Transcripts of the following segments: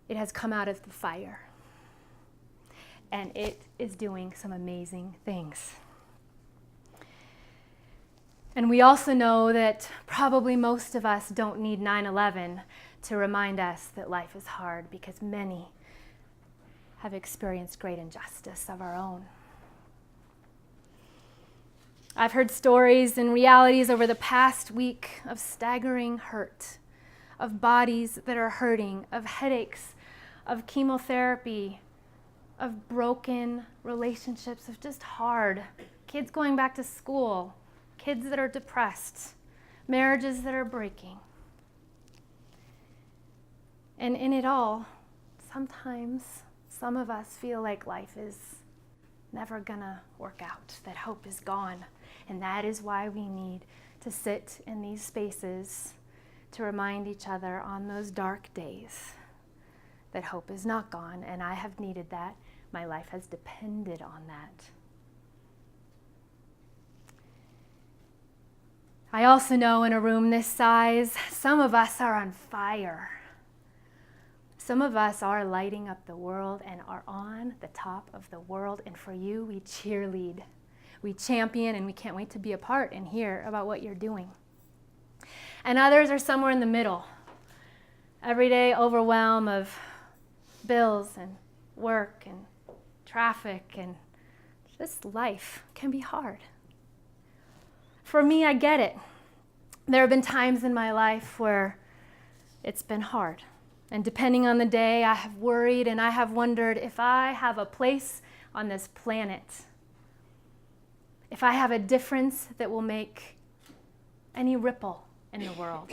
It has come out of the fire, and it is doing some amazing things. And we also know that probably most of us don't need 9/11 to remind us that life is hard, because many have experienced great injustice of our own. I've heard stories and realities over the past week of staggering hurt, of bodies that are hurting, of headaches, of chemotherapy, of broken relationships, of just hard, kids going back to school, kids that are depressed, marriages that are breaking. And in it all, sometimes some of us feel like life is never gonna work out, that hope is gone. And that is why we need to sit in these spaces to remind each other on those dark days that hope is not gone. And I have needed that. My life has depended on that. I also know in a room this size, some of us are on fire. Some of us are lighting up the world and are on the top of the world. And for you, we cheerlead, we champion, and we can't wait to be a part and hear about what you're doing. And others are somewhere in the middle. Everyday overwhelm of bills and work and traffic and just life can be hard. For me, I get it. There have been times in my life where it's been hard. And depending on the day, I have worried and I have wondered if I have a place on this planet, if I have a difference that will make any ripple in the world.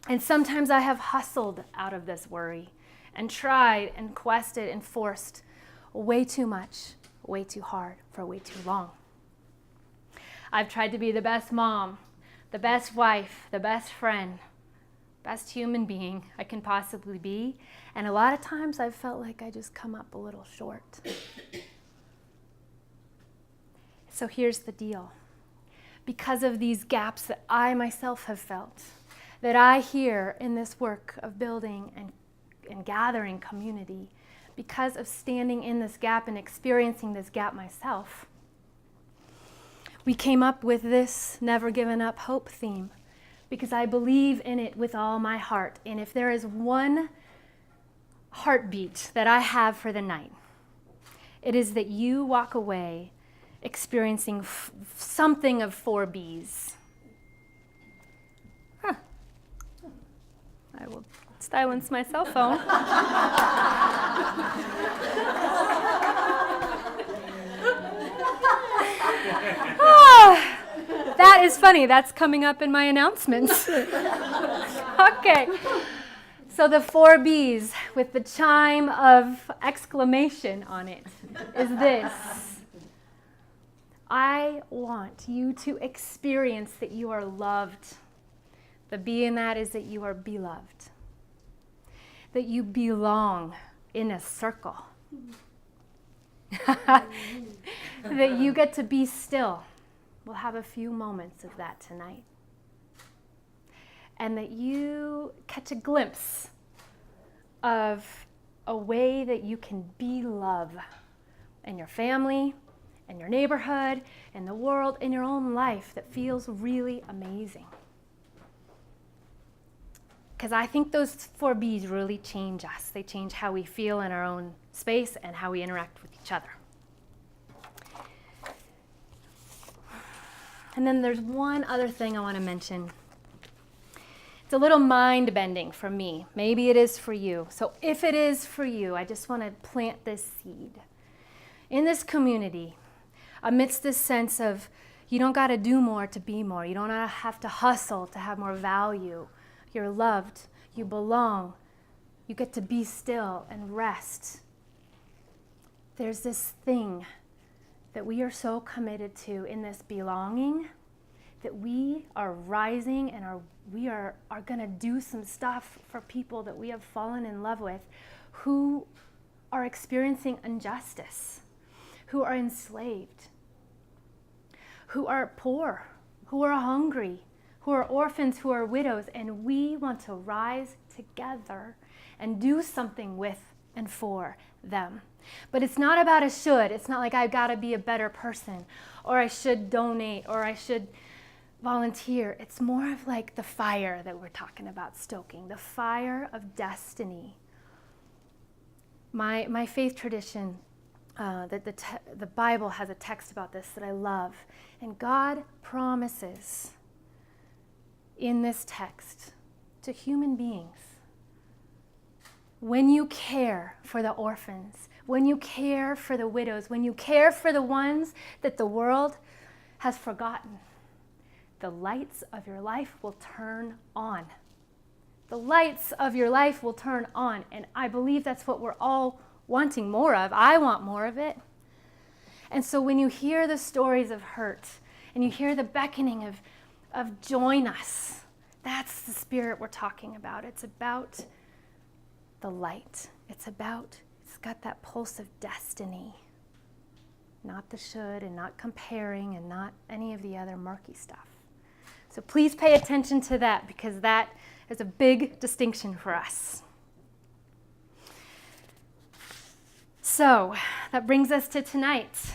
And sometimes I have hustled out of this worry and tried and quested and forced way too much, way too hard, for way too long. I've tried to be the best mom, the best wife, the best friend, best human being I can possibly be. And a lot of times I've felt like I just come up a little short. So here's the deal. Because of these gaps that I myself have felt, that I hear in this work of building and gathering community, because of standing in this gap and experiencing this gap myself, we came up with this Never Given Up Hope theme, because I believe in it with all my heart. And if there is one heartbeat that I have for the night, it is that you walk away experiencing something of 4 Bs. I will silence my cell phone. That is funny. That's coming up in my announcements. Okay. So the 4 Bs with the chime of exclamation on it is this. I want you to experience that you are loved. The B in that is that you are beloved. That you belong in a circle. That you get to be still. We'll have a few moments of that tonight. And that you catch a glimpse of a way that you can be love in your family, in your neighborhood, in the world, in your own life that feels really amazing. Because I think those 4 Bs really change us. They change how we feel in our own space and how we interact with each other. And then there's one other thing I want to mention. It's a little mind-bending for me. Maybe it is for you. So if it is for you, I just want to plant this seed. In this community, amidst this sense of you don't got to do more to be more. You don't have to hustle to have more value. You're loved. You belong. You get to be still and rest. There's this thing that we are so committed to in this belonging that we are rising and we are going to do some stuff for people that we have fallen in love with who are experiencing injustice, who are enslaved, who are poor, who are hungry, who are orphans, who are widows, and we want to rise together and do something with and for them. But it's not about a should. It's not like I've got to be a better person, or I should donate, or I should volunteer. It's more of like the fire that we're talking about stoking, the fire of destiny. My faith tradition, the Bible has a text about this that I love. And God promises in this text to human beings, when you care for the orphans, when you care for the widows, when you care for the ones that the world has forgotten, the lights of your life will turn on. The lights of your life will turn on. And I believe that's what we're all wanting more of. I want more of it. And so when you hear the stories of hurt and you hear the beckoning of join us, that's the spirit we're talking about. It's about the light. It's got that pulse of destiny. Not the should and not comparing and not any of the other murky stuff. So please pay attention to that, because that is a big distinction for us. So that brings us to tonight,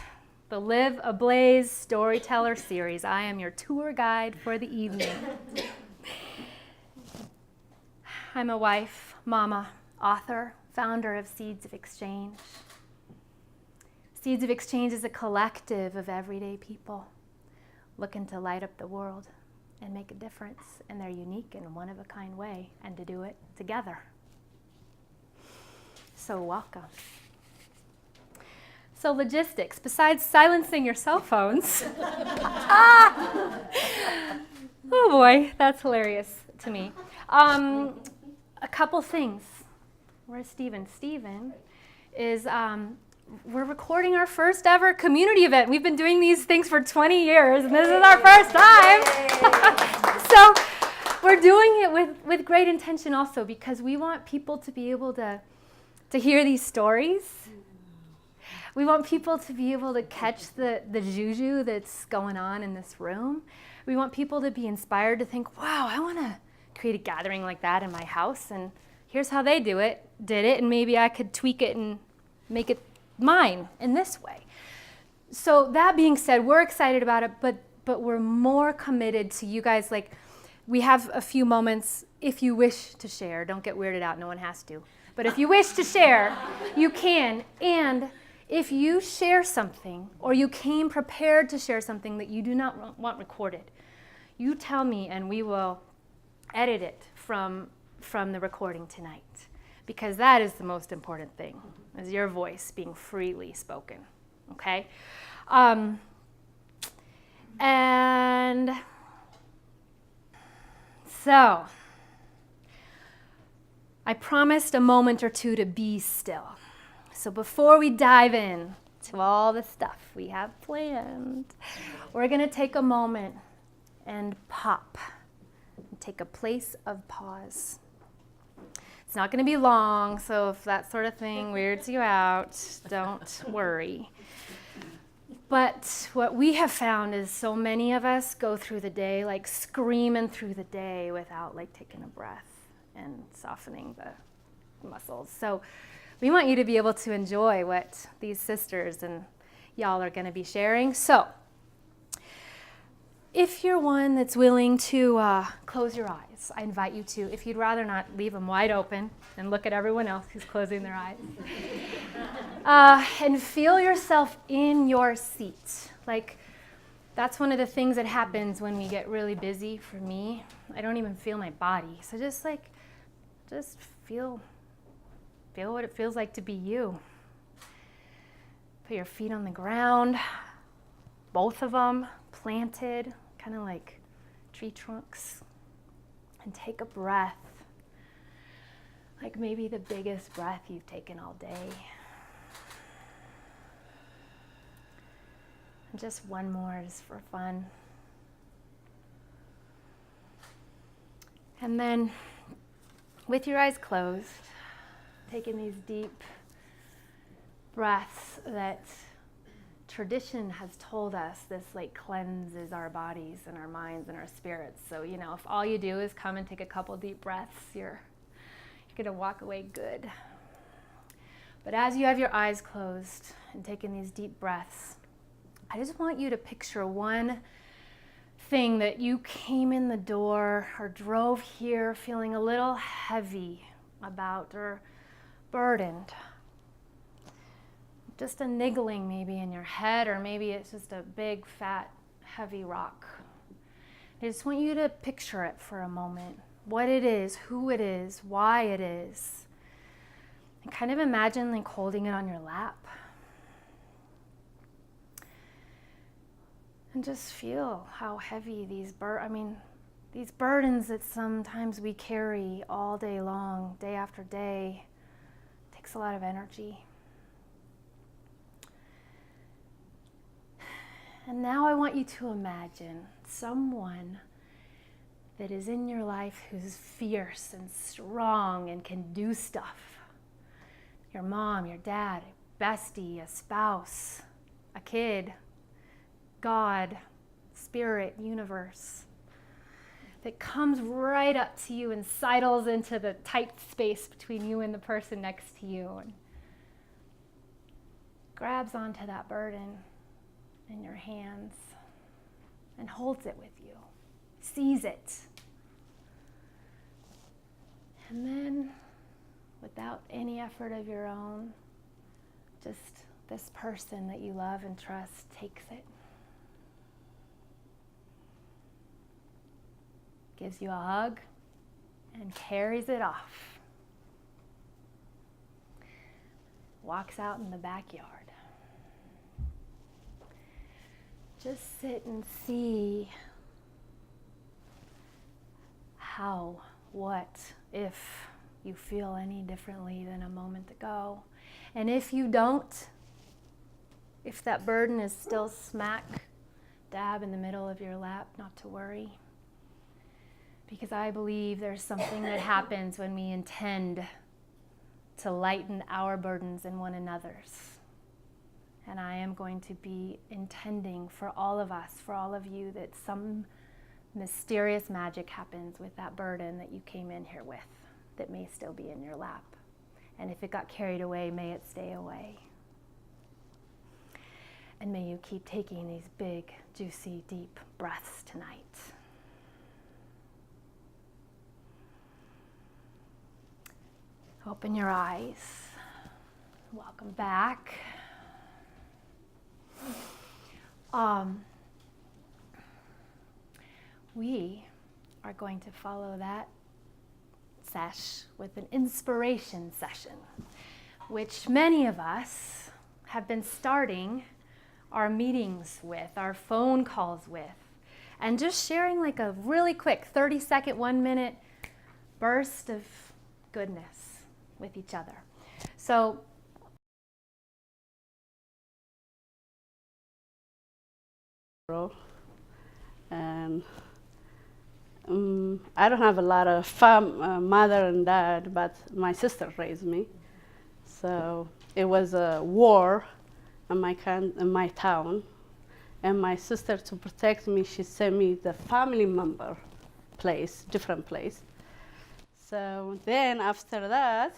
the Live Ablaze Storyteller Series. I am your tour guide for the evening. I'm a wife, mama, author, founder of Seeds of Exchange. Seeds of Exchange is a collective of everyday people looking to light up the world and make a difference in their unique and one-of-a-kind way, and to do it together. So welcome. So logistics, besides silencing your cell phones. Oh boy, that's hilarious to me. A couple things. Where's Steven? Steven is, we're recording our first ever community event. We've been doing these things for 20 years, and this is our first time. So we're doing it with great intention also, because we want people to be able to hear these stories. We want people to be able to catch the juju that's going on in this room. We want people to be inspired to think, wow, I want to create a gathering like that in my house, and here's how they did it, and maybe I could tweak it and make it mine in this way. So that being said, we're excited about it, but we're more committed to you guys. Like, we have a few moments if you wish to share. Don't get weirded out, no one has to. But if you wish to share, you can. And if you share something, or you came prepared to share something that you do not want recorded, you tell me and we will edit it from the recording tonight. Because that is the most important thing, is your voice being freely spoken, okay? And so, I promised a moment or two to be still. So before we dive in to all the stuff we have planned, we're going to take a moment and pop, and take a place of pause. It's not going to be long, so if that sort of thing weirds you out, don't worry. But what we have found is so many of us go through the day like screaming through the day without like taking a breath and softening the muscles. So we want you to be able to enjoy what these sisters and y'all are going to be sharing. So if you're one that's willing to close your eyes, I invite you to. If you'd rather not, leave them wide open and look at everyone else who's closing their eyes. And feel yourself in your seat. Like, that's one of the things that happens when we get really busy. For me, I don't even feel my body. So just feel what it feels like to be you. Put your feet on the ground, both of them planted, kind of like tree trunks, and take a breath, like maybe the biggest breath you've taken all day. And just one more, just for fun. And then, with your eyes closed, taking these deep breaths that tradition has told us this like cleanses our bodies and our minds and our spirits. So, if all you do is come and take a couple deep breaths, you're You're going to walk away good. But as you have your eyes closed and taking these deep breaths, I just want you to picture one thing that you came in the door or drove here feeling a little heavy about or burdened. Just a niggling maybe in your head, or maybe it's just a big, fat, heavy rock. I just want you to picture it for a moment. What it is, who it is, why it is. And kind of imagine like holding it on your lap. And just feel how heavy these burdens that sometimes we carry all day long, day after day, takes a lot of energy. And now I want you to imagine someone that is in your life who's fierce and strong and can do stuff. Your mom, your dad, a bestie, a spouse, a kid, God, spirit, universe, that comes right up to you and sidles into the tight space between you and the person next to you and grabs onto that burden in your hands and holds it with you, sees it. And then, without any effort of your own, just this person that you love and trust takes it, gives you a hug, and carries it off. Walks out in the backyard. Just sit and see how, what, if you feel any differently than a moment ago. And if you don't, if that burden is still smack dab in the middle of your lap, not to worry. Because I believe there's something that happens when we intend to lighten our burdens and one another's. And I am going to be intending for all of us, for all of you, that some mysterious magic happens with that burden that you came in here with that may still be in your lap. And if it got carried away, may it stay away. And may you keep taking these big, juicy, deep breaths tonight. Open your eyes. Welcome back. We are going to follow that sesh with an inspiration session, which many of us have been starting our meetings with, our phone calls with, and just sharing like a really quick 30-second, 1-minute burst of goodness with each other. So and I don't have a lot of mother and dad, but my sister raised me. So it was a war in my town, and my sister, to protect me, she sent me the family member place, different place. So then after that,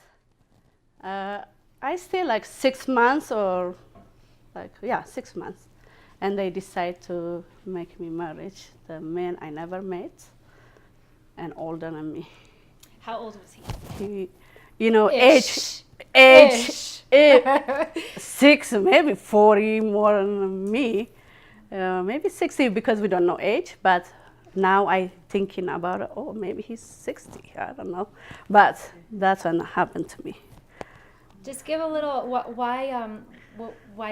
I stayed like 6 months or 6 months. And they decide to make me marriage. The man I never met, and older than me. how old was he? He, age, 6, maybe 40 more than me, maybe 60 because we don't know age. But now I thinking about it, maybe he's 60. I don't know, but that's when it happened to me. Just give a little. Why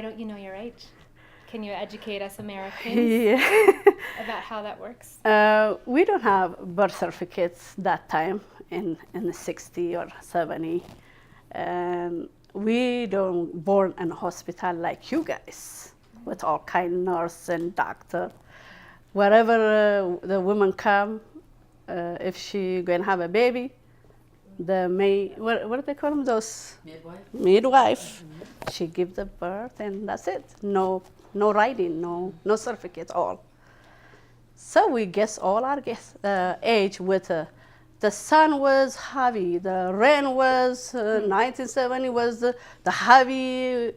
don't you know your age? Can you educate us Americans about how that works? We don't have birth certificates that time in the 60 or 70. And we don't born in a hospital like you guys, with all kind of nurse and doctor. Wherever the woman come, if she going to have a baby, what do they call them? Those midwife. Mm-hmm. She give the birth and that's it. No writing, no certificate, all. So we guess all our age with the sun was heavy, the rain was, 1970 was the heavy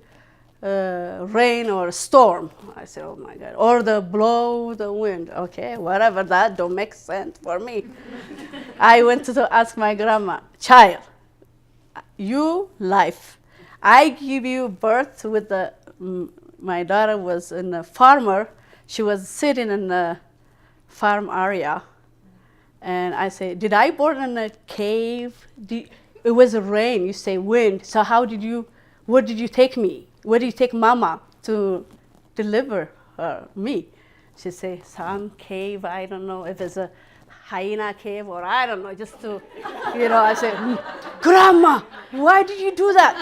rain or storm. I said, oh my God. Or the blow the wind. Okay, whatever, that don't make sense for me. I went to ask my grandma, child, you life. I give you birth with the, my daughter was a farmer. She was sitting in the farm area. And I say, did I born in a cave? It was a rain, you say wind. So where did you take me? Where did you take mama to deliver me? She say, some cave, I don't know if it's a hyena cave or I don't know, just to, I say, Grandma, why did you do that?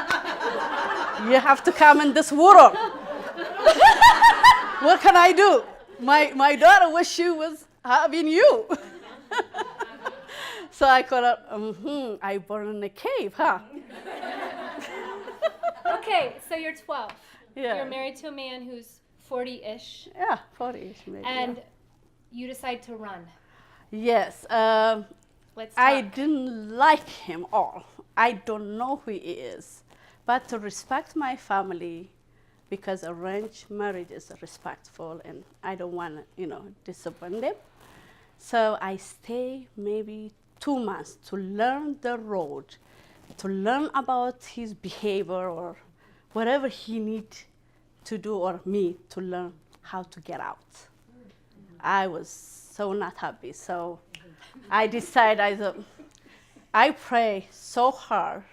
You have to come in this world. What can I do? My daughter wish she was having you. So I call her, I born in a cave, huh? Okay, so you're 12. Yeah. You're married to a man who's 40-ish. Yeah, 40-ish maybe. And you decide to run. Yes. Let's talk. I didn't like him all. I don't know who he is. But to respect my family, because arranged marriage is respectful and I don't want to, disappoint them. So I stay maybe 2 months to learn the road, to learn about his behavior or whatever he needs to do, or me to learn how to get out. I was so not happy. So I decided, I pray so hard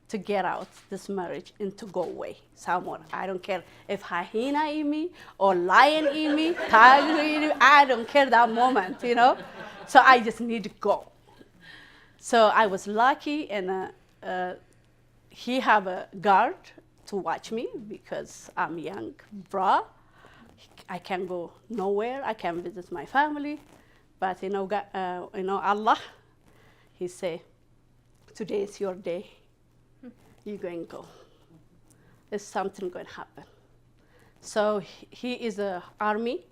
to get out this marriage and to go away somewhere. I don't care if hyena in me or lion in me, tiger in me, I don't care that moment, So I just need to go. So I was lucky, and he have a guard to watch me because I'm young, bra. I can go nowhere. I can visit my family, but God, Allah, He say, today is your day. You're going to go. There's something going to happen. So he is an army.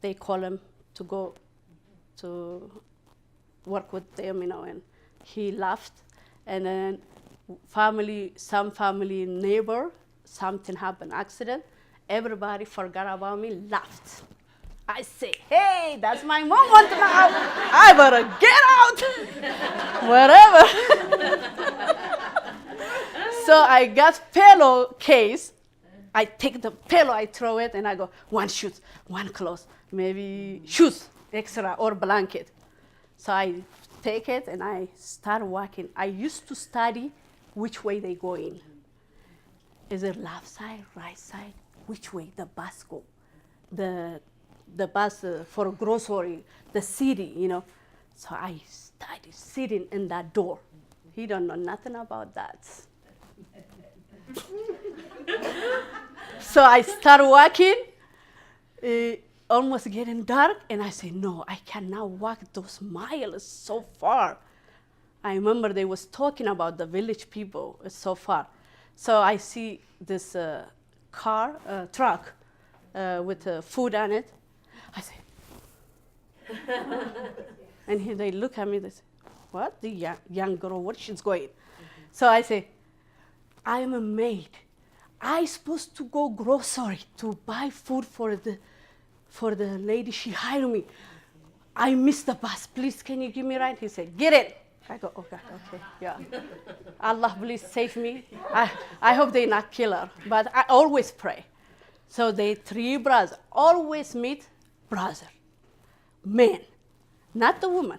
They call him to go to work with them, and he left. And then some family neighbor, something happened, accident. Everybody forgot about me, left. I say, hey, that's my mom want to know. I better get out. Whatever. So I got pillow case. I take the pillow, I throw it, and I go, one shoes, one clothes, maybe shoes, extra, or blanket. So I take it, and I start walking. I used to study which way they go in. Is it left side, right side? Which way the bus go? The bus for grocery, the city, So I started sitting in that door. He don't know nothing about that. So I start walking, almost getting dark, and I say, no, I cannot walk those miles so far. I remember they was talking about the village people so far. So I see this truck with food on it. I say, and they look at me, they say, what? The young girl, where she's going? So I say, I am a maid. I supposed to go grocery to buy food for the lady. She hired me. I missed the bus. Please, can you give me a ride? He said, get in. I go, okay, yeah. Allah, please save me. I hope they not kill her, but I always pray. So they 3 brothers always meet brother, men, not the woman.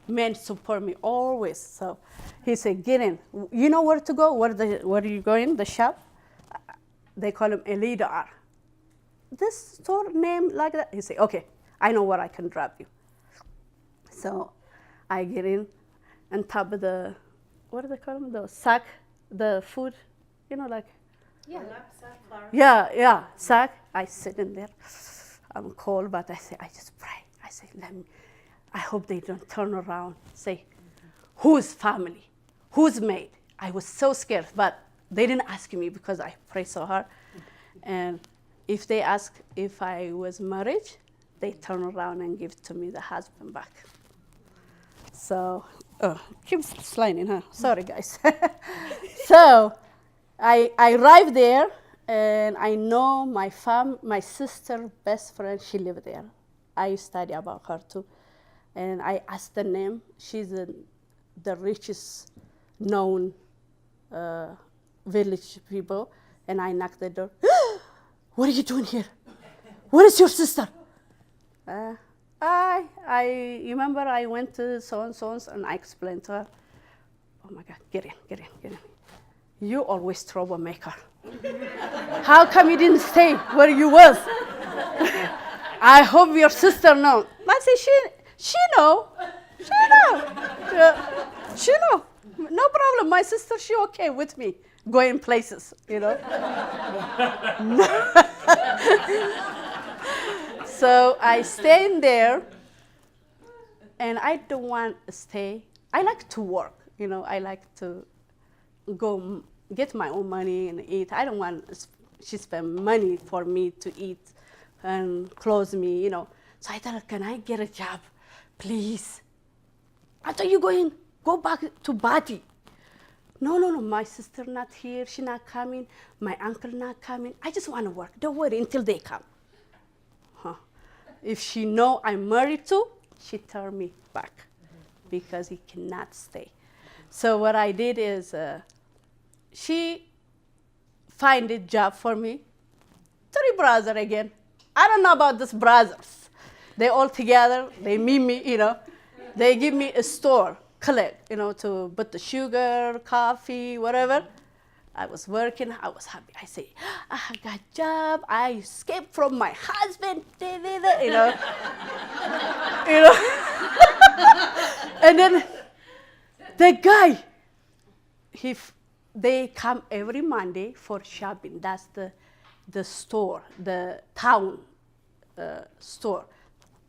Men support me always. So he said, get in. You know where to go? Where are you going? The shop? They call him a leader. This store name like that? He said, okay, I know where I can drop you. So I get in on top of the, what do they call them? The sack, the food, like. Yeah. Yeah, sack. I sit in there. I'm cold, but I say, I just pray. I say, I hope they don't turn around, say, whose family, whose maid? I was so scared, but they didn't ask me because I pray so hard. And if they ask if I was married, they turn around and give to me the husband back. So keeps sliding, huh? Sorry, guys. So I arrived there, and I know my sister, best friend, she lived there. I study about her too. And I asked the name. She's the richest known village people. And I knocked the door. What are you doing here? Where is your sister? I remember I went to so-and-so's and I explained to her, oh my God, get in. You always troublemaker. How come you didn't stay where you was? I hope your sister knows. I say, she know. She know. No problem. My sister, she okay with me going places, you know. So I stayed there, and I don't want to stay. I like to work, you know. I like to go get my own money and eat. I don't want she spend money for me to eat and clothe me, you know. So I thought, can I get a job, please? After you go back to Bati. No, my sister not here. She not coming. My uncle not coming. I just want to work. Don't worry until they come. If she know I'm married to, she turned me back because he cannot stay. So what I did is she find a job for me. 3 brothers again. I don't know about these brothers. They all together. They meet me, you know. They give me a store, collect, you know, to put the sugar, coffee, whatever. I was working, I was happy. I say, I got job, I escaped from my husband, you know. And then the guy, they come every Monday for shopping. That's the store, the town store,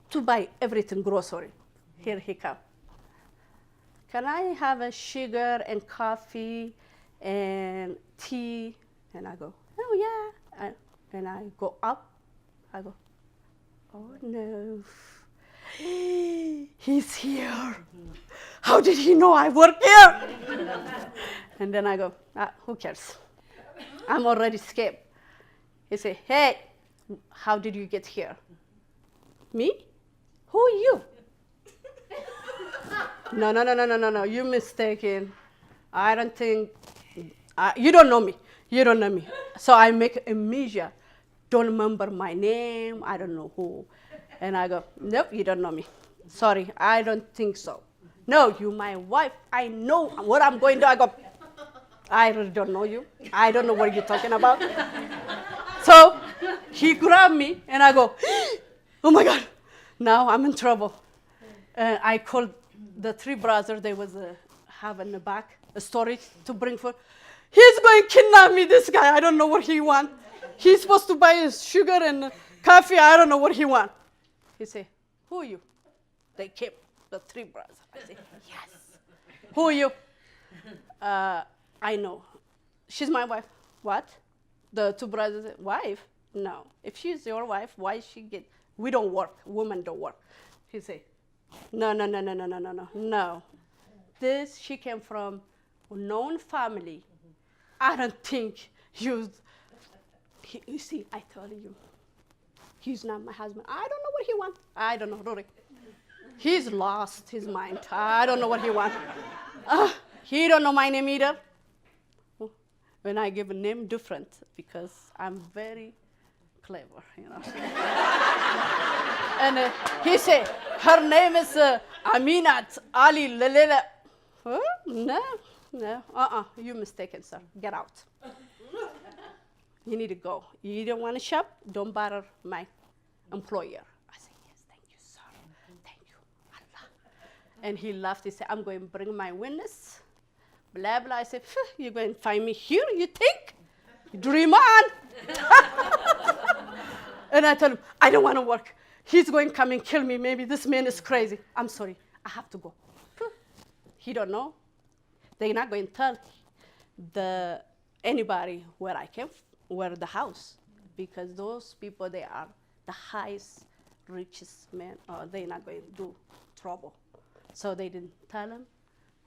to buy everything, grocery. Here he come. Can I have a sugar and coffee and tea? And I go, oh yeah. And I go up. I go, oh no. He's here. How did he know I work here? And then I go, who cares? I'm already scared. He say, hey, how did you get here? Me? Who are you? No, you're mistaken. I don't think, you don't know me. You don't know me. So I make a measure. Don't remember my name. I don't know who. And I go, nope, you don't know me. Sorry, I don't think so. No, you my wife. I know what I'm going to do. I go, I really don't know you. I don't know what you're talking about. So he grabbed me and I go, oh my God, now I'm in trouble. And I called the 3 brothers. They was have in the back a storage to bring food. He's going to kidnap me, this guy. I don't know what he want. He's supposed to buy his sugar and coffee. I don't know what he want. He say, who are you? They came, the 3 brothers. I say, yes. Who are you? I know. She's my wife. What? The 2 brothers say, wife? No. If she's your wife, why she get, we don't work. Women don't work. He say, no. This, she came from a known family. I don't think you see, I tell you, he's not my husband. I don't know what he wants. I don't know, Rory. He's lost his mind. I don't know what he wants. He don't know my name either. When I give a name different, because I'm very clever, you know. And he said, her name is Aminat Ali Lalela. Huh? No. You're mistaken, sir. Get out. You need to go. You don't want to shop? Don't bother my employer. I said, yes, thank you, sir. Thank you, Allah. And he laughed. He said, I'm going to bring my witness. Blah, blah. I said, you're going to find me here, you think? Dream on. And I told him, I don't want to work. He's going to come and kill me. Maybe this man is crazy. I'm sorry. I have to go. He don't know. They're not going to tell anybody where I came, where the house, because those people, they are the highest, richest men. They're not going to do trouble. So they didn't tell him.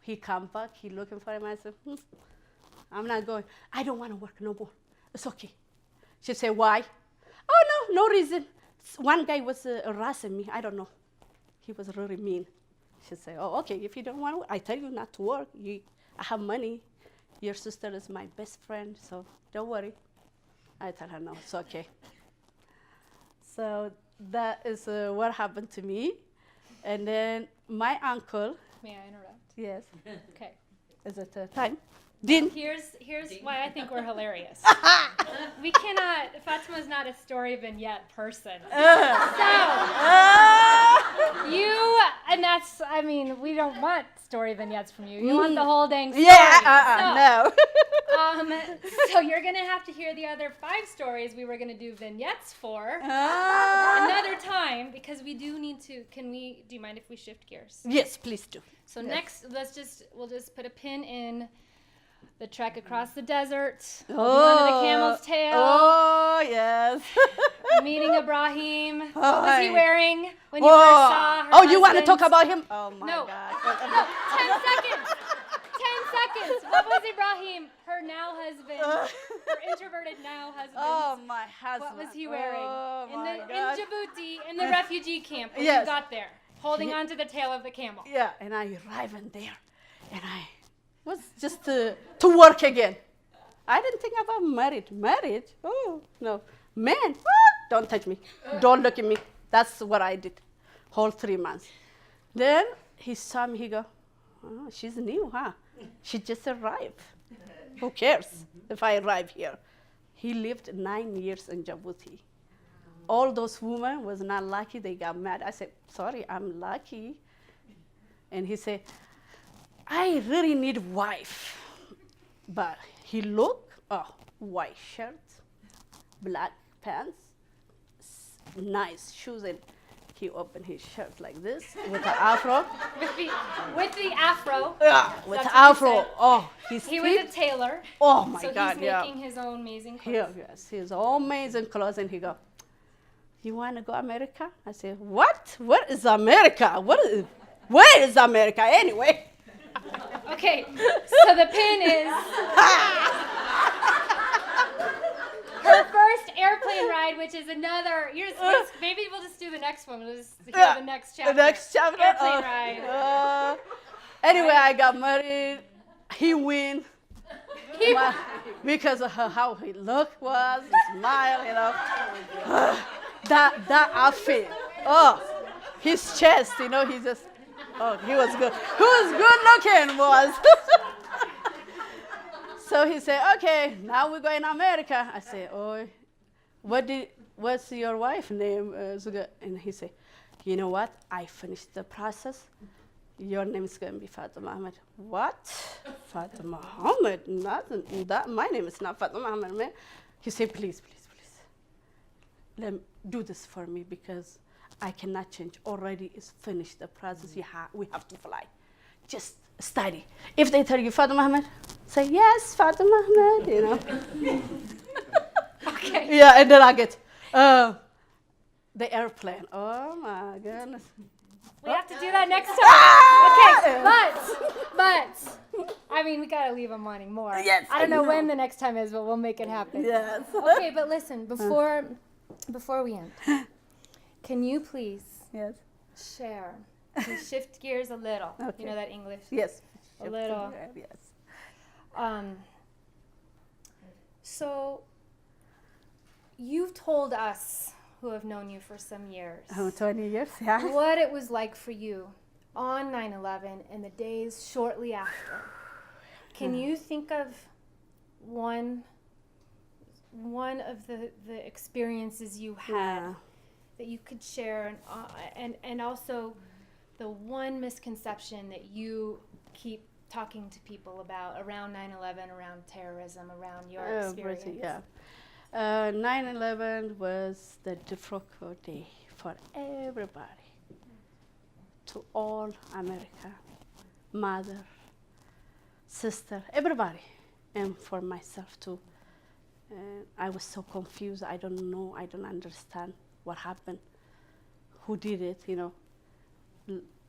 He come back, he looking for him. I said, I'm not going. I don't want to work no more. It's okay. She said, why? Oh, no reason. One guy was harassing me. I don't know. He was really mean. She said, oh, okay, if you don't want to, I tell you not to work. I have money. Your sister is my best friend, so don't worry. I tell her, no, it's okay. So that is what happened to me. And then my uncle. May I interrupt? Yes. Okay. Is it time? Din. Here's why I think we're hilarious. We cannot. Fatuma's not a story vignette person. And that's. I mean, we don't want story vignettes from you. You want the whole dang story. Yeah. No. So you're gonna have to hear the other 5 stories we were gonna do vignettes for another time, because we do need to. Do you mind if we shift gears? Yes, please do. So next, we'll just put a pin in the trek across the desert, onto the camel's tail. Oh, yes. Meeting Ibrahim. What was he wearing when you first saw her husband? You want to talk husband? about him? Oh, my No. God. No, 10 seconds. 10 seconds. What was Ibrahim, her now husband, her introverted now husband? Oh, my husband. What was he wearing? Oh, my in God. Djibouti, in the refugee camp when Yes. you got there, holding on to the tail of the camel. Yeah, and I arrived in there, and I was just to work again. I didn't think about marriage. Marriage? Oh, no. Man, don't touch me. Don't look at me. That's what I did, whole 3 months. Then he saw me, he go, oh, she's new, huh? She just arrived. Who cares if I arrive here? He lived 9 years in Djibouti. All those women was not lucky, they got mad. I said, sorry, I'm lucky. And he said, I really need wife. But he looked, white shirt, black pants, nice shoes, and he opened his shirt like this with the afro. With the afro. Yeah, with That's the what afro. he said. Oh, He was a tailor. Oh my so God, he's making his own amazing clothes. Yes, his amazing clothes, and he go, you want to go America? I said, what? What is America? Where is America anyway? Okay, so the pin is her first airplane ride, which is another. Maybe we'll just do the next one. We'll just hear the next chapter. The next chapter. Airplane ride. Anyway, I got married. He win. Because of how he look was, his smile, you know. That outfit. Oh, his chest, you know, he just. Oh, he was good. Who was good looking was. So he said, okay, now we're going to America. I said, oh, what's your wife's name? And he said, you know what? I finished the process. Your name is going to be Fatouma Ahmed. What? Fatouma Ahmed? My name is not Fatouma Ahmed, man. He said, please, let me do this for me, because I cannot change. Already is finished the process. We have to fly. Just study. If they tell you Fatouma Ahmed, say yes, Fatouma Ahmed, you know. Okay. Yeah, and then I get the airplane. Oh my goodness. We have to do that next time. Okay, but I mean, we gotta leave them wanting more. Yes, I don't know I know. when the next time is, but we'll make it happen. Yes. Okay, but listen, before we end, can you please Yes. share? We shift gears a little. Okay. You know that English? Yes. A little. Yes. So you've told us, who have known you for some years, 20 years, yeah. what it was like for you on 9/11 and the days shortly after. Can you think of one of the experiences you had that you could share, and also the one misconception that you keep talking to people about around 9/11, around terrorism, around your experience? Yeah. 9/11 was the difficult day for everybody, to all America, mother, sister, everybody, and for myself too. I was so confused. I don't know. I don't understand what happened, who did it. You know,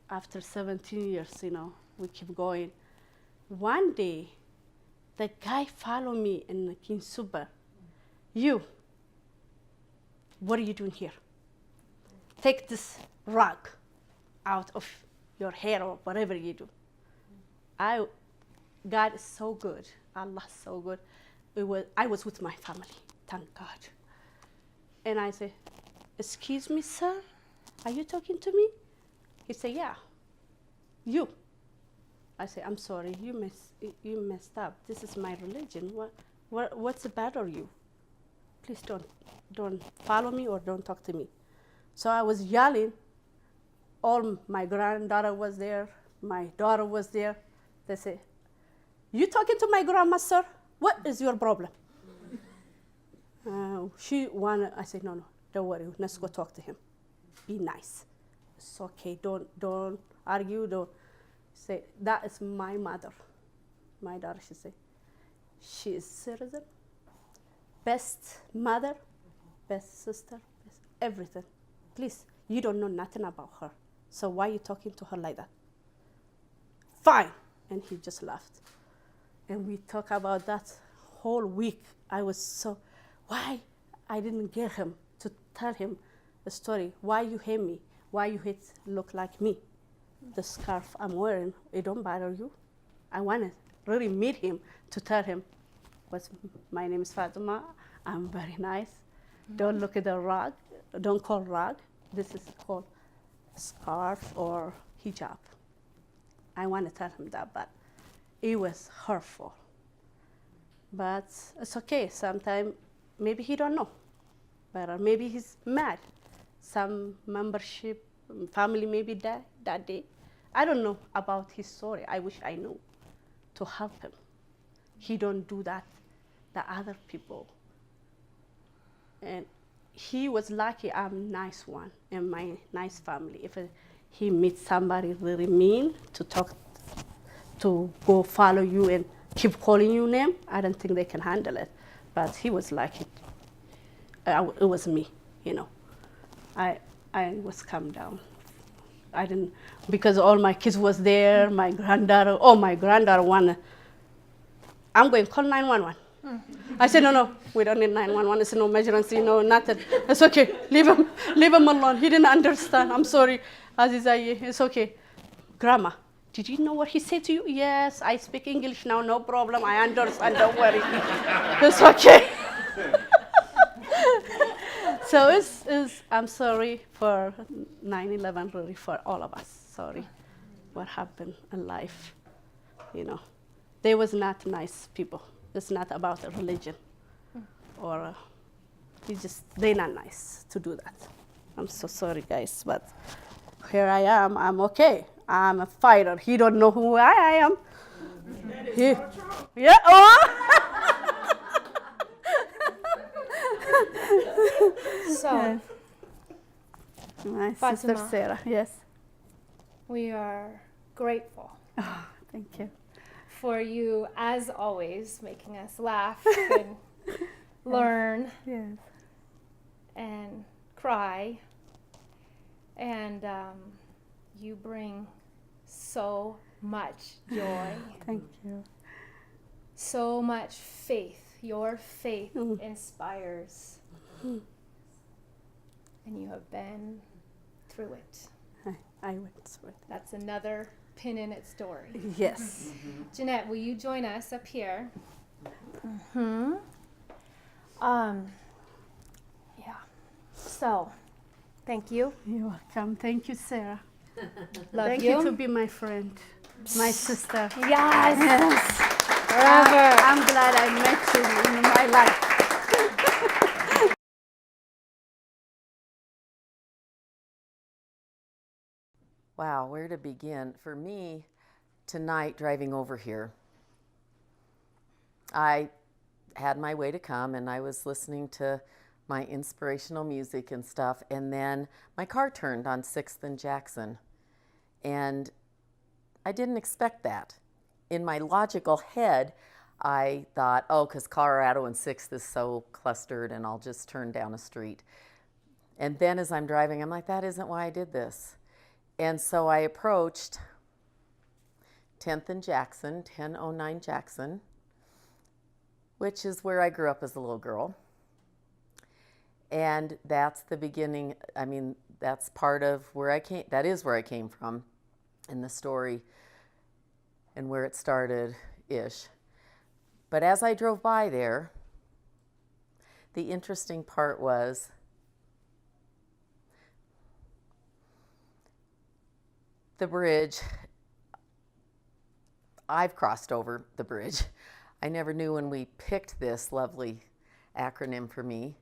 after 17 years, you know, we keep going. One day, the guy followed me in the King Super. You, what are you doing here? Take this rug out of your hair or whatever you do. God is so good. Allah is so good. I was with my family, thank God. And I say, excuse me, sir, are you talking to me? He said, yeah, you. I say, I'm sorry, you messed up. This is my religion. What's the matter you? Please don't follow me or don't talk to me. So I was yelling. All my granddaughter was there. My daughter was there. They say, you talking to my grandma, sir? What is your problem? I said, no, don't worry. Let's go talk to him. Be nice. It's okay. Don't argue. Don't say, that is my mother. My daughter, she said, she is citizen, best mother, best sister, best everything. Please, you don't know nothing about her. So why are you talking to her like that? Fine. And he just laughed. And we talked about that whole week. I was so, why I didn't get him to tell him the story. Why you hate me? Why you hate look like me? The scarf I'm wearing, it don't bother you? I want to really meet him to tell him, my name is Fatouma. I'm very nice. Mm-hmm. Don't look at the rug. Don't call rug. This is called scarf or hijab. I want to tell him that, but it was hurtful. But it's okay. Sometimes maybe he don't know, but maybe he's mad. Some membership, family maybe died that day. I don't know about his story. I wish I knew to help him. He don't do that, the other people. And he was lucky I'm nice one in my nice family. If he meets somebody really mean to go follow you and keep calling you name, I don't think they can handle it. But he was lucky. It was me, you know. I was calm down. I didn't, because all my kids was there, my granddaughter wanted, I'm going to call 911. I said, no, we don't need 911. It's no emergency, no nothing. It's okay, leave him alone. He didn't understand. I'm sorry, Azizai, it's okay. Grandma, did you know what he said to you? Yes, I speak English now, no problem. I understand, don't worry. It's okay. So I'm sorry for 9/11, really, for all of us. Sorry what happened in life, you know. They was not nice people. It's not about a religion or they're not nice to do that. I'm so sorry, guys, but here I am. I'm okay. I'm a fighter. He don't know who I am. Yeah. Oh. So, my Fatouma, sister Sarah, yes. We are grateful. Oh, thank you. For you, as always, making us laugh and learn and cry. And you bring so much joy. Thank you. So much faith. Your faith inspires. And you have been through it. I went through it. That's another pin in its story. Yes. Jeannette, will you join us up here? Yeah. So, thank you. You're welcome. Thank you, Sarah. Love you to be my friend, my sister. Yes. Forever. I'm glad I met you in my life. Wow, where to begin? For me, tonight driving over here, I had my way to come and I was listening to my inspirational music and stuff, and then my car turned on 6th and Jackson, and I didn't expect that. In my logical head, I thought, oh, because Colorado and 6th is so clustered and I'll just turn down a street. And then as I'm driving, I'm like, that isn't why I did this. And so I approached 10th and Jackson, 1009 Jackson, which is where I grew up as a little girl. And that's the beginning. I mean, that's part of where I came. That is where I came from in the story and where it started-ish. But as I drove by there, the interesting part was the bridge. I've crossed over the bridge. I never knew when we picked this lovely acronym for me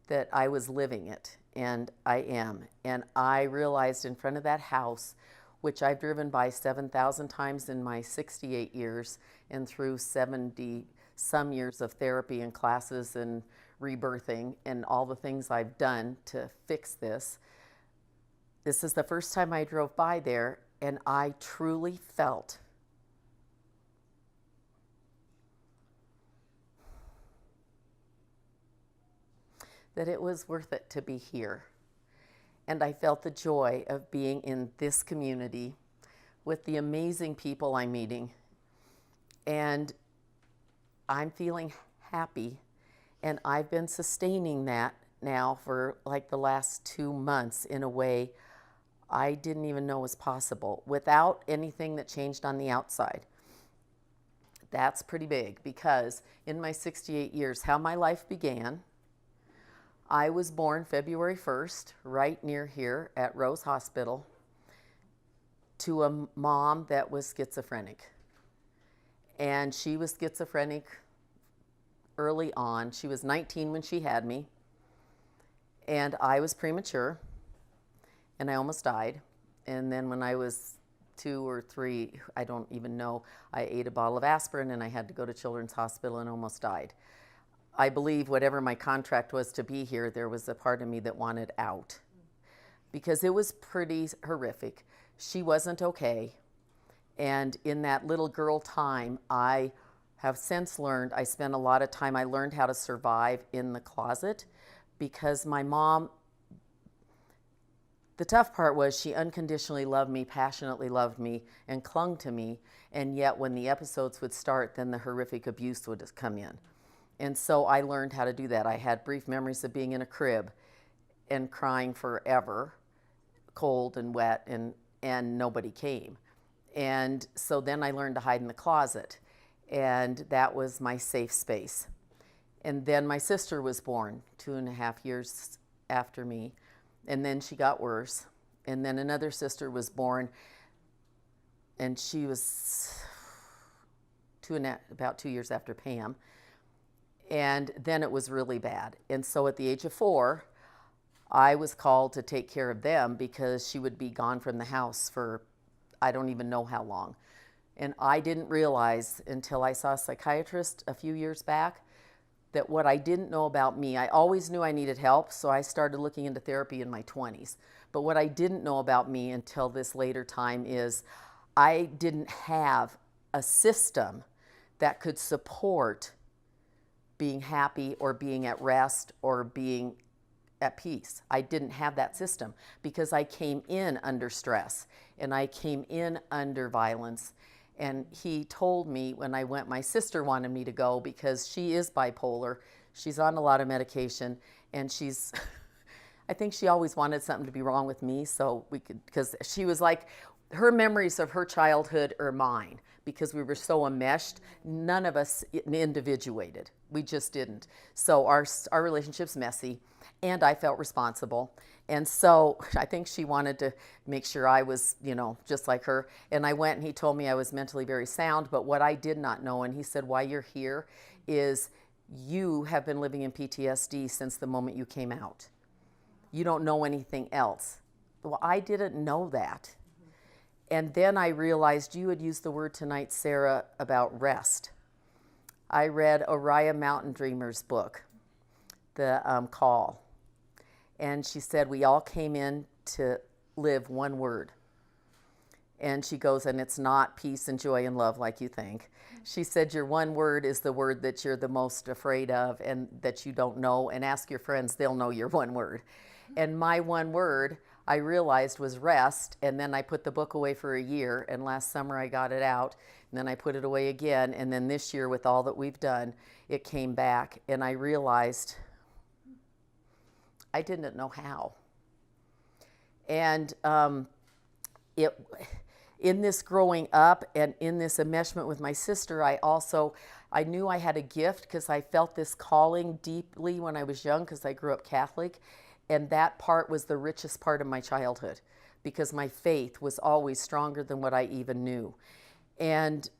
that I was living it, and I am. And I realized in front of that house, which I've driven by 7,000 times in my 68 years and through 70 some years of therapy and classes and rebirthing and all the things I've done to fix this. This is the first time I drove by there, and I truly felt that it was worth it to be here. And I felt the joy of being in this community with the amazing people I'm meeting. And I'm feeling happy. And I've been sustaining that now for like the last 2 months in a way I didn't even know was possible without anything that changed on the outside. That's pretty big, because in my 68 years, how my life began, I was born February 1st, right near here at Rose Hospital, to a mom that was schizophrenic. And she was schizophrenic early on. She was 19 when she had me, and I was premature, and I almost died. And then when I was 2 or 3, I don't even know, I ate a bottle of aspirin and I had to go to Children's Hospital and almost died. I believe whatever my contract was to be here, there was a part of me that wanted out, because it was pretty horrific. She wasn't okay. And in that little girl time, I have since learned, I spent a lot of time, I learned how to survive in the closet, because my mom, the tough part was she unconditionally loved me, passionately loved me, and clung to me. And yet when the episodes would start, then the horrific abuse would just come in. And so I learned how to do that. I had brief memories of being in a crib and crying forever, cold and wet, and nobody came. And so then I learned to hide in the closet, and that was my safe space. And then my sister was born 2.5 years after me, and then she got worse. And then another sister was born, and she was about 2 years after Pam. And then it was really bad. And so at the age of 4, I was called to take care of them, because she would be gone from the house for I don't even know how long. And I didn't realize until I saw a psychiatrist a few years back that what I didn't know about me, I always knew I needed help, so I started looking into therapy in my 20s. But what I didn't know about me until this later time is I didn't have a system that could support being happy or being at rest or being at peace. I didn't have that system, because I came in under stress and I came in under violence. And he told me when I went, my sister wanted me to go because she is bipolar. She's on a lot of medication, and she's, I think she always wanted something to be wrong with me, so we could, because she was like, her memories of her childhood are mine, because we were so enmeshed. None of us individuated. We just didn't. So our relationship's messy, and I felt responsible. And so I think she wanted to make sure I was, just like her. And I went, and he told me I was mentally very sound. But what I did not know, and he said, why you're here is you have been living in PTSD since the moment you came out. You don't know anything else. Well, I didn't know that. And then I realized you had used the word tonight, Sarah, about rest. I read Oriah Mountain Dreamer's book, The Call. And she said, we all came in to live one word. And she goes, and it's not peace and joy and love like you think. She said, your one word is the word that you're the most afraid of and that you don't know. And ask your friends, they'll know your one word. And my one word, I realized was rest, and then I put the book away for a year, and last summer I got it out, and then I put it away again, and then this year with all that we've done, it came back, and I realized I didn't know how. And in this growing up and in this enmeshment with my sister, I knew I had a gift because I felt this calling deeply when I was young because I grew up Catholic. And that part was the richest part of my childhood because my faith was always stronger than what I even knew. And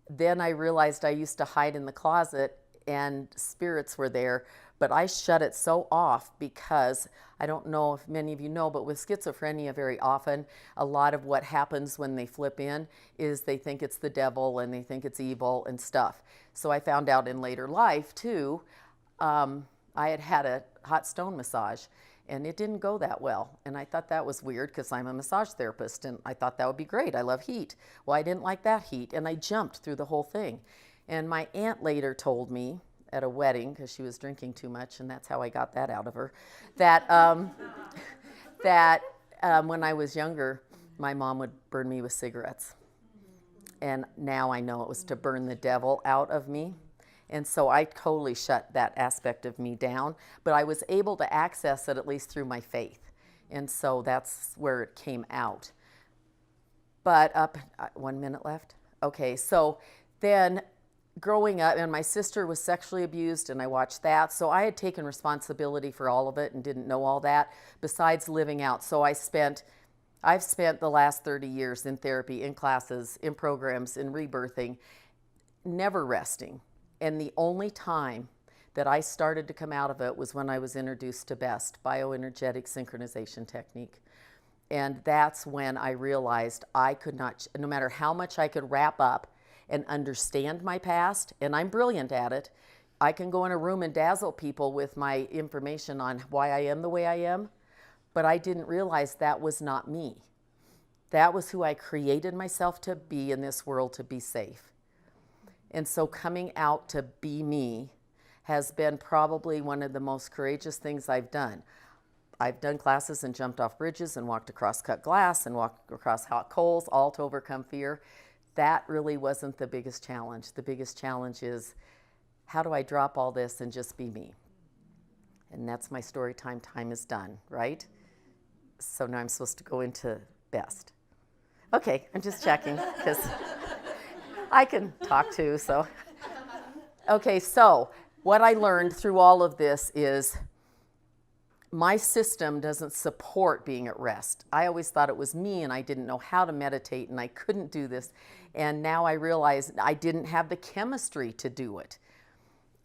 then I realized I used to hide in the closet and spirits were there, but I shut it so off because I don't know if many of you know, but with schizophrenia very often, a lot of what happens when they flip in is they think it's the devil and they think it's evil and stuff. So I found out in later life too, I had a hot stone massage and it didn't go that well. And I thought that was weird because I'm a massage therapist and I thought that would be great. I love heat. Well, I didn't like that heat and I jumped through the whole thing. And my aunt later told me at a wedding, because she was drinking too much, and that's how I got that out of her, that, when I was younger, my mom would burn me with cigarettes. And now I know it was to burn the devil out of me. And so I totally shut that aspect of me down, but I was able to access it at least through my faith. And so that's where it came out. But 1 minute left. Okay, so then growing up, and my sister was sexually abused, and I watched that. So I had taken responsibility for all of it and didn't know all that, besides living out. So I've spent the last 30 years in therapy, in classes, in programs, in rebirthing, never resting. And the only time that I started to come out of it was when I was introduced to BEST, bioenergetic synchronization technique. And that's when I realized I could not, no matter how much I could wrap up and understand my past, and I'm brilliant at it. I can go in a room and dazzle people with my information on why I am the way I am, but I didn't realize that was not me. That was who I created myself to be in this world, to be safe. And so coming out to be me has been probably one of the most courageous things I've done. I've done classes and jumped off bridges and walked across cut glass and walked across hot coals, all to overcome fear. That really wasn't the biggest challenge. The biggest challenge is, how do I drop all this and just be me? And that's my story time. Time is done, right? So now I'm supposed to go into BEST. Okay, I'm just checking because I can talk too, so. Okay, so what I learned through all of this is my system doesn't support being at rest. I always thought it was me and I didn't know how to meditate and I couldn't do this. And now I realize I didn't have the chemistry to do it.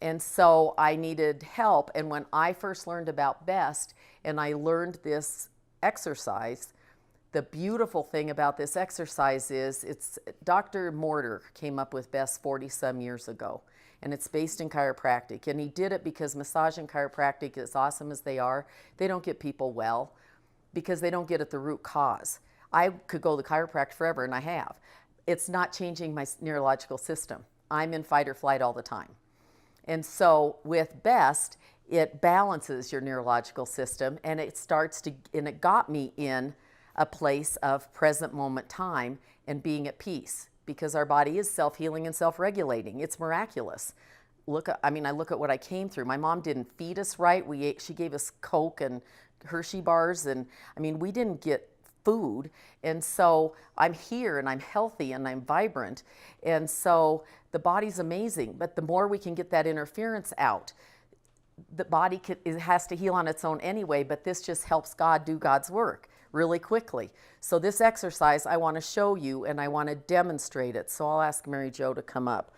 And so I needed help. And when I first learned about BEST and I learned this exercise, the beautiful thing about this exercise is Dr. Mortar came up with BEST 40-some years ago. And it's based in chiropractic. And he did it because massage and chiropractic, as awesome as they are, they don't get people well because they don't get at the root cause. I could go to the chiropractor forever, and I have. It's not changing my neurological system. I'm in fight or flight all the time. And so with BEST, it balances your neurological system, and it got me in a place of present moment time and being at peace. Because our body is self-healing and self-regulating. It's miraculous. I look at what I came through. My mom didn't feed us right. She gave us Coke and Hershey bars, and we didn't get food. And so I'm here and I'm healthy and I'm vibrant. And so the body's amazing, but the more we can get that interference out, the body has to heal on its own anyway, but this just helps God do God's work really quickly. So this exercise I want to show you and I want to demonstrate it. So I'll ask Mary Jo to come up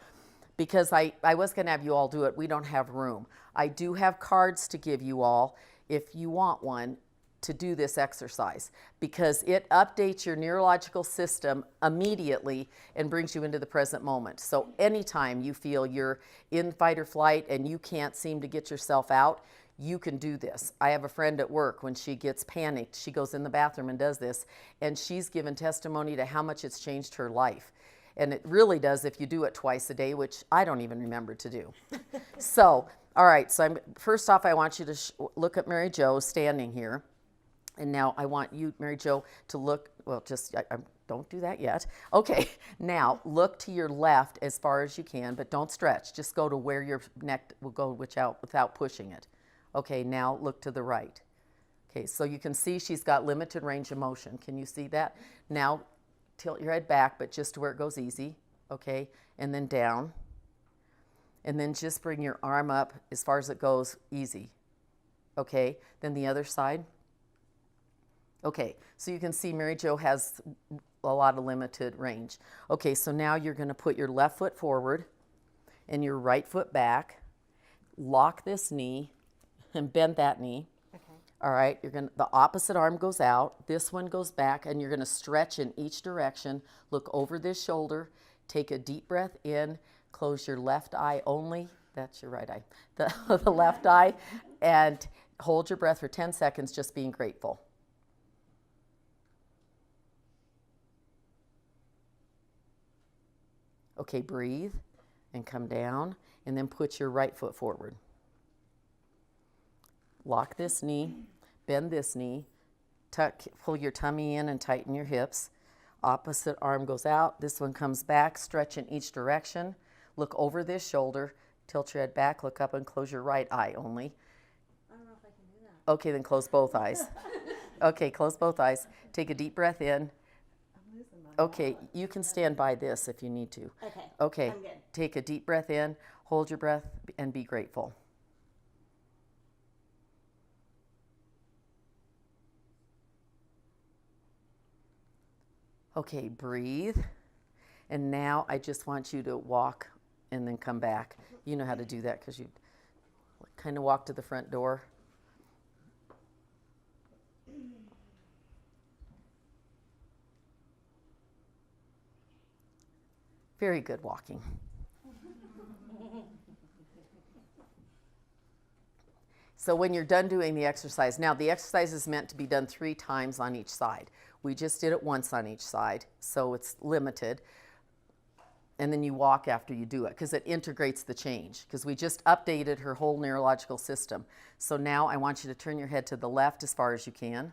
because I was going to have you all do it. We don't have room. I do have cards to give you all if you want one to do this exercise because it updates your neurological system immediately and brings you into the present moment. So anytime you feel you're in fight or flight and you can't seem to get yourself out, you can do this. I have a friend at work, when she gets panicked, she goes in the bathroom and does this, and she's given testimony to how much it's changed her life. And it really does if you do it twice a day, which I don't even remember to do. So, all right, so first off, I want you to look at Mary Jo standing here. And now I want you, Mary Jo, to look, well, just, don't do that yet. Okay, now look to your left as far as you can, but don't stretch. Just go to where your neck will go without pushing it. Okay, now look to the right. Okay, so you can see she's got limited range of motion. Can you see that? Now tilt your head back, but just to where it goes easy. Okay, and then down. And then just bring your arm up as far as it goes easy. Okay, then the other side. Okay, so you can see Mary Jo has a lot of limited range. Okay, so now you're going to put your left foot forward and your right foot back. Lock this knee and bend that knee. Okay. All right, the opposite arm goes out, this one goes back, and you're going to stretch in each direction. Look over this shoulder, take a deep breath in, close your left eye only. That's your right eye. The left eye, and hold your breath for 10 seconds, just being grateful. Okay, breathe and come down, and then put your right foot forward. Lock this knee, bend this knee, pull your tummy in and tighten your hips. Opposite arm goes out, this one comes back, stretch in each direction. Look over this shoulder, tilt your head back, look up and close your right eye only. I don't know if I can do that. Okay, then close both eyes. Okay, close both eyes. Take a deep breath in. Okay, you can stand by this if you need to. Okay. Okay, I'm good. take a deep breath in, hold your breath, and be grateful. Okay, breathe. And now I just want you to walk and then come back. You know how to do that because you kind of walk to the front door. Very good walking. So when you're done doing the exercise, now the exercise is meant to be done 3 times on each side. We just did it once on each side, so it's limited. And then you walk after you do it because it integrates the change, because we just updated her whole neurological system. So now I want you to turn your head to the left as far as you can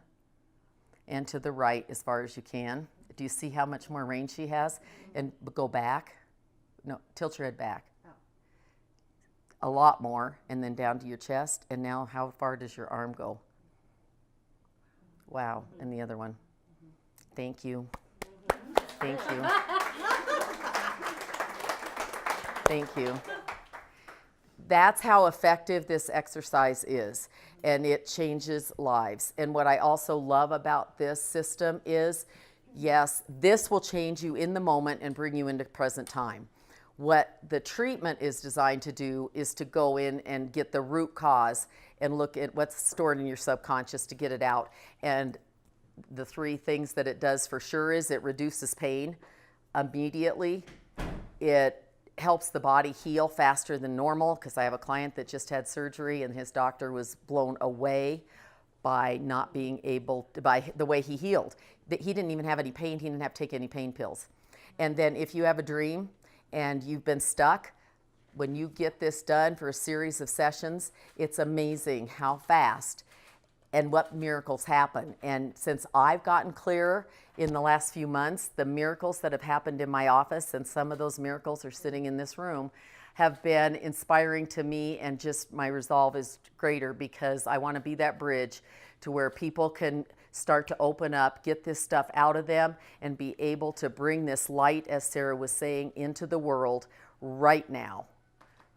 and to the right as far as you can. Do you see how much more range she has? And go back. No, tilt your head back. Oh. A lot more, and then down to your chest. And now how far does your arm go? Wow, and the other one. Thank you. Thank you. Thank you. That's how effective this exercise is, and it changes lives. And what I also love about this system is, yes, this will change you in the moment and bring you into present time. What the treatment is designed to do is to go in and get the root cause and look at what's stored in your subconscious to get it out. And the 3 things that it does for sure is it reduces pain immediately. It helps the body heal faster than normal, because I have a client that just had surgery and his doctor was blown away by not being able to, by the way he healed. He didn't even have any pain. He didn't have to take any pain pills. And then if you have a dream and you've been stuck, when you get this done for a series of sessions, it's amazing how fast and what miracles happen. And since I've gotten clearer in the last few months, the miracles that have happened in my office, and some of those miracles are sitting in this room, have been inspiring to me, and just my resolve is greater, because I want to be that bridge to where people can start to open up, get this stuff out of them, and be able to bring this light, as Sarah was saying, into the world right now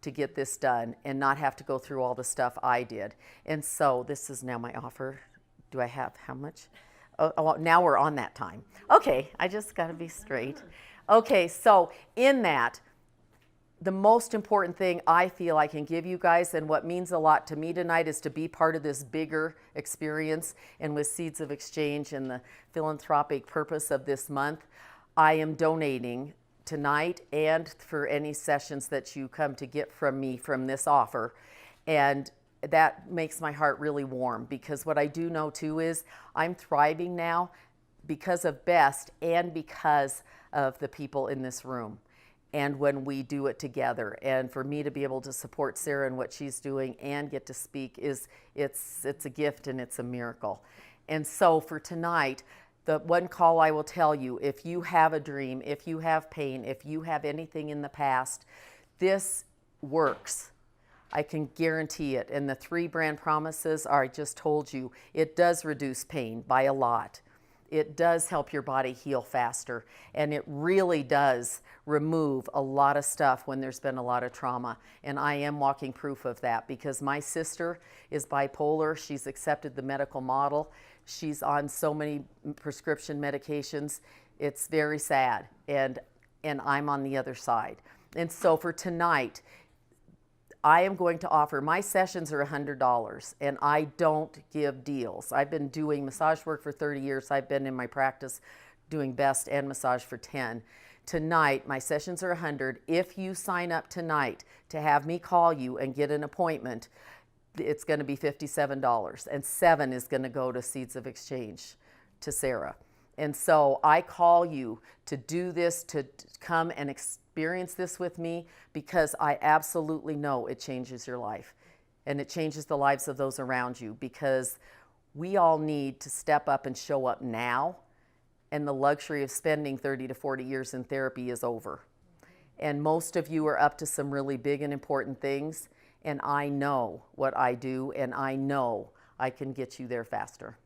to get this done and not have to go through all the stuff I did. And so this is now my offer. Do I have how much? Oh, now we're on that time. Okay, I just got to be straight. Okay, so in that, the most important thing I feel I can give you guys, and what means a lot to me tonight, is to be part of this bigger experience. And with Seeds of Exchange and the philanthropic purpose of this month, I am donating tonight and for any sessions that you come to get from me from this offer. And that makes my heart really warm, because what I do know too is I'm thriving now because of Best and because of the people in this room. And when we do it together, and for me to be able to support Sarah and what she's doing and get to speak, it's a gift and it's a miracle. And so for tonight, the one call I will tell you, if you have a dream, if you have pain, if you have anything in the past, this works. I can guarantee it. And the 3 brand promises are, I just told you, it does reduce pain by a lot. It does help your body heal faster. And it really does remove a lot of stuff when there's been a lot of trauma. And I am walking proof of that because my sister is bipolar. She's accepted the medical model. She's on so many prescription medications. It's very sad. And I'm on the other side. And so for tonight, I am going to offer, my sessions are $100 and I don't give deals. I've been doing massage work for 30 years. I've been in my practice doing best and massage for 10. Tonight, my sessions are $100. If you sign up tonight to have me call you and get an appointment, it's going to be $57 and $7 is going to go to Seeds of Exchange to Sarah. And so I call you to do this, to come and experience this with me because I absolutely know it changes your life and it changes the lives of those around you because we all need to step up and show up now, and the luxury of spending 30 to 40 years in therapy is over. And most of you are up to some really big and important things, and I know what I do and I know I can get you there faster.